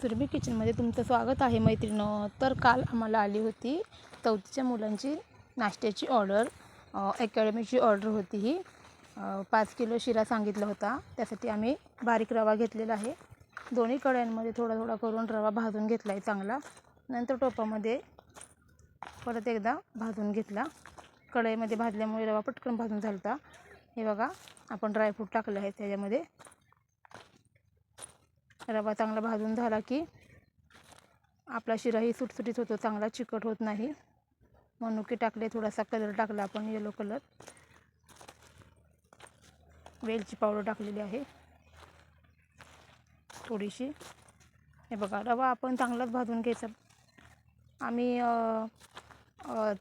सुरभी किचनमध्ये तुमचं स्वागत आहे मैत्रिणींनो. तर काल आम्हाला आली होती 4थीच्या मुलांची नाश्त्याची ऑर्डर. अकॅडमीची ऑर्डर होती ही. 5 किलो शिरा सांगितला होता. त्यासाठी आम्ही बारीक रवा घेतलेला आहे. दोन्ही कढयांमध्ये थोडा थोडा करून रवा भाजून घेतला आहे चांगला. नंतर टोपामध्ये परत एकदा भाजून घेतला. कढईमध्ये भाजल्यामुळे रवा पटकन भाजून झाला. हे बघा, आपण ड्रायफ्रूट टाकले आहे त्याच्यामध्ये. रवा चांगला भाजून झाला की आपला शिराही सुटसुटीत होतो, चांगला चिकट होत नाही. मनुके टाकले, थोडासा कलर टाकला आपण, येलो कलर. वेलची पावडर टाकलेली आहे थोडीशी. हे बघा, रवा आपण चांगलाच भाजून घ्यायचा. आम्ही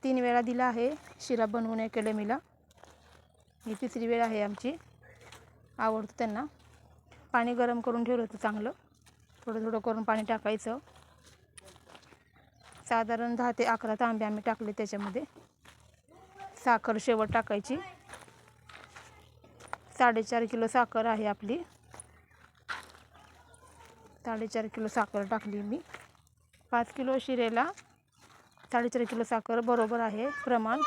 3 वेळा दिला आहे शिरा बनवून अकॅडमीला. ही 3री वेळ आहे आमची. आवडतं त्यांना. पाणी गरम करून ठेवलं होतं चांगलं. थोडं थोडं करून पाणी टाकायचं. साधारण 10 ते 11 तांबे आम्ही टाकले त्याच्यामध्ये. साखर शेवट टाकायची. 4.5 किलो साखर आहे आपली. 4.5 किलो साखर टाकली मी. 5 किलो शिरेला 4.5 किलो साखर बरोबर आहे प्रमाण.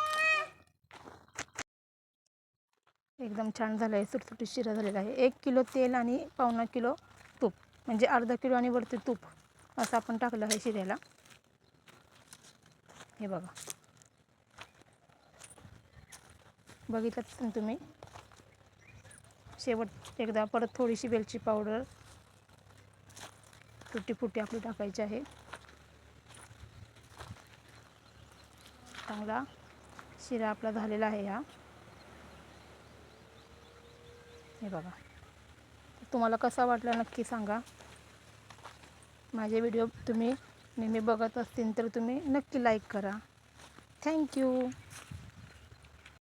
एकदम छान झालं आहे, सुटसुटीत शिरा झालेला आहे. 1 किलो तेल आणि 1.25 किलो तूप, म्हणजे अर्धा किलो आणि वरती तूप असं आपण टाकलं आहे शिऱ्याला. हे बघा, बघितलं तुम्ही. शेवट एकदा परत थोडीशी वेलची पावडर, तुटी फुटी आपली टाकायची आहे. चांगला शिरा आपला झालेला आहे हा. हे बघा, तुम्हाला कसा वाटला नक्की सांगा. माझे व्हिडिओ तुम्ही नेहमी बघत असतील तर तुम्ही नक्की लाईक करा. थँक्यू.